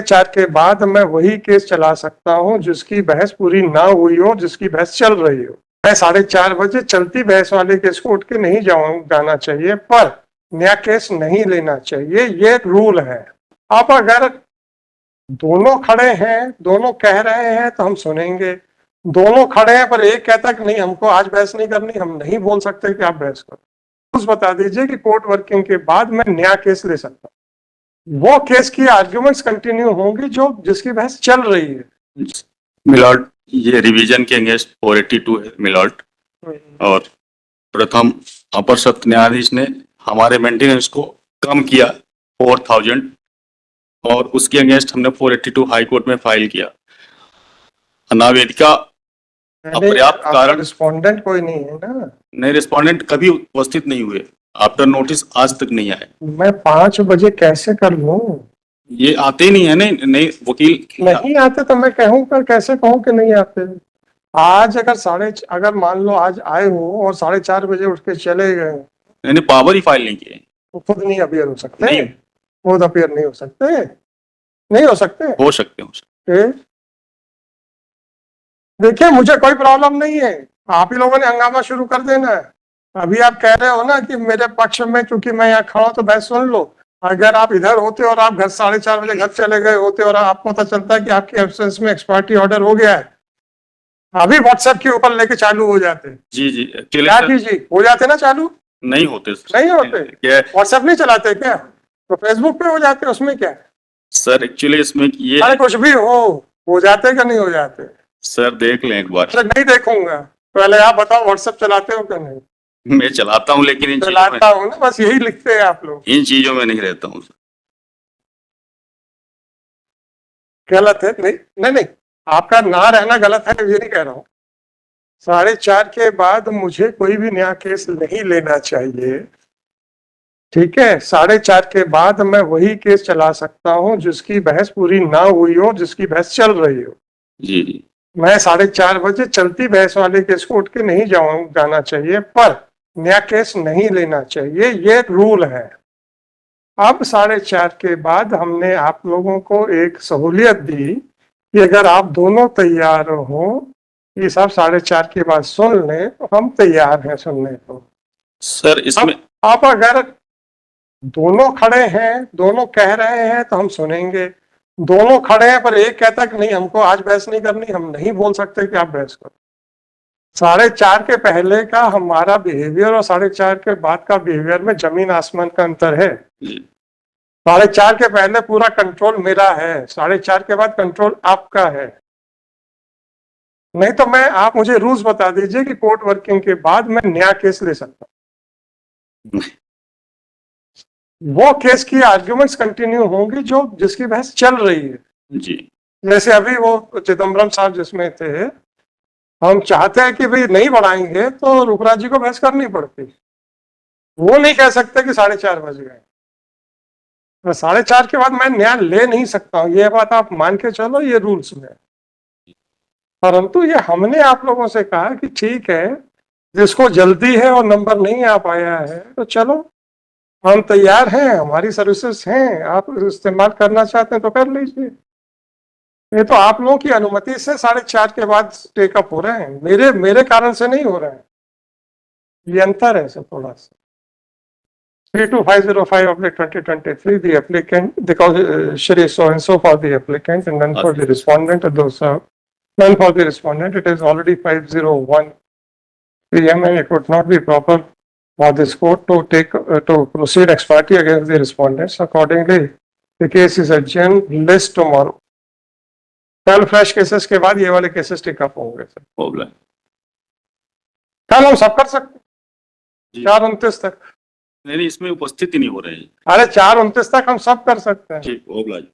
4 के बाद मैं वही केस चला सकता हूं जिसकी बहस पूरी ना हुई हो, जिसकी बहस चल रही हो। मैं 4:30 बजे चलती बहस वाले केस को उठ के नहीं जाना चाहिए, पर नया केस नहीं लेना चाहिए, ये रूल है। अब अगर दोनों खड़े हैं, दोनों कह रहे हैं तो हम सुनेंगे। दोनों खड़े हैं पर एक कहता कि नहीं, हमको आज बहस नहीं करनी, हम नहीं बोल सकते कि आप बहस करो। कुछ बता दीजिए कि कोर्ट वर्किंग के बाद मैं नया केस ले सकता हूँ। वो केस की आर्ग्यूमेंट्स कंटिन्यू होंगी जो जिसकी बहस चल रही है। मिलॉर्ड, ये रिवीजन के अगेंस्ट 482 है मिलॉर्ड। और प्रथम अपर सत्र न्यायाधीश ने हमारे मेंटेनेंस को कम किया 4000, और उसके अगेंस्ट हमने 482 हाई कोर्ट में फाइल किया। अनावेदिका अपर्याप्त कारण रिस्पोंडेंट कोई नहीं है ना? नहीं, रिस्पोंडेंट कभी उपस्थित नहीं हुए, आफ्टर नोटिस आज तक नहीं आए। मैं 5 बजे कैसे कर लूं? ये आते ही नहीं है। नहीं वकील नहीं आते तो मैं कहूं, पर कैसे कहूं कि नहीं आते? आज अगर मान लो आज आए हो और 4:30 बजे उठ के चले गए, मैंने पावर ही फाइल नहीं किए। तो खुद नहीं अपियर हो सकते? नहीं। खुद अपियर नहीं हो सकते? नहीं हो सकते? हो सकते। देखिए, मुझे कोई प्रॉब्लम नहीं है, आप ही लोगों ने हंगामा शुरू कर देना है। अभी आप कह रहे हो ना कि मेरे पक्ष में क्योंकि मैं यहाँ खड़ा हूं तो बहस सुन लो। अगर आप इधर होते और आप घर 4:30 बजे घर चले गए होते और आपको पता चलता है कि आपकी एब्सेंस में एक्सपायरी ऑर्डर हो गया है, अभी व्हाट्सएप के ऊपर लेके चालू हो जाते। जी जी, क्या कीजिए, हो जाते ना चालू? नहीं होते सर। नहीं होते? क्या व्हाट्सएप नहीं चलाते क्या? तो फेसबुक पे हो जाते, उसमें क्या? सर एक्चुअली इसमें ये अरे कुछ भी हो जाते क्या नहीं हो जाते? सर देख लें एक बार। अरे नहीं देखूंगा, पहले आप बताओ व्हाट्सएप चलाते हो क्या नहीं? मैं चलाता हूं, लेकिन चलाता हूँ ना, बस यही लिखते हैं आप लोग। इन चीजों में नहीं रहता हूँ। गलत है? नहीं नहीं नहीं, आपका ना रहना गलत है, ये नहीं कह रहा हूँ। 4:30 के बाद मुझे कोई भी नया केस नहीं लेना चाहिए, ठीक है? 4:30 के बाद मैं वही केस चला सकता हूँ जिसकी बहस पूरी ना हुई हो, जिसकी बहस चल रही हो। जी जी। मैं 4:30 बजे चलती बहस वाले केस को उठ के नहीं जाना चाहिए, पर नया केस नहीं लेना चाहिए, ये रूल है। अब 4:30 के बाद हमने आप लोगों को एक सहूलियत दी कि अगर आप दोनों तैयार हो, ये सब 4:30 के बाद सुन लें, तो हम तैयार हैं सुनने को। सर इसमें अब अगर दोनों खड़े हैं, दोनों कह रहे हैं तो हम सुनेंगे। दोनों खड़े हैं पर एक कहता कि नहीं, हमको आज बहस नहीं करनी, हम नहीं बोल सकते कि आप बहस करो। 4:30 के पहले का हमारा बिहेवियर और 4:30 के बाद का बिहेवियर में जमीन आसमान का अंतर है। 4:30 के पहले पूरा कंट्रोल मेरा है, 4:30 के बाद कंट्रोल आपका है। नहीं तो आप मुझे रूल्स बता दीजिए कि कोर्ट वर्किंग के बाद मैं नया केस ले सकता हूं। वो केस की आर्ग्यूमेंट्स कंटिन्यू होंगी जो जिसकी बहस चल रही है। जी। जैसे अभी वो चिदम्बरम साहब जिसमें थे, हम चाहते हैं कि भाई नहीं बढ़ाएंगे तो रूपराज जी को बहस करनी पड़ती। वो नहीं कह सकते कि 4:30 बज गए, तो 4:30 के बाद मैं नया ले नहीं सकता हूँ, ये बात आप मान के चलो, ये रूल्स में। परंतु ये हमने आप लोगों से कहा कि ठीक है, जिसको जल्दी है और नंबर नहीं आ पाया है तो चलो, हम तैयार हैं, हमारी सर्विसेज हैं, आप इस्तेमाल करना चाहते हैं तो कर लीजिए। ये तो आप लोगों की अनुमति से 4:30 के बाद टेकअप हो रहे हैं, मेरे कारण से नहीं हो रहे हैं। ये अंतर है सर थोड़ा सा। 32505/2023, the applicant, the Shri so and so for the applicant and none for the respondent, those none for the respondent. It is already 5:01 p.m. and it would not be proper for this court to to proceed ex parte against the respondents. Accordingly, the case is adjourned list tomorrow. कल fresh cases के बाद ये वाले cases take up होंगे sir. कल हम सब कर सकते हैं 4:29 तक। नहीं, इसमें उपस्थित ही नहीं हो रहे हैं। अरे 4:29 तक हम सब कर सकते हैं। ठीक होगा जी।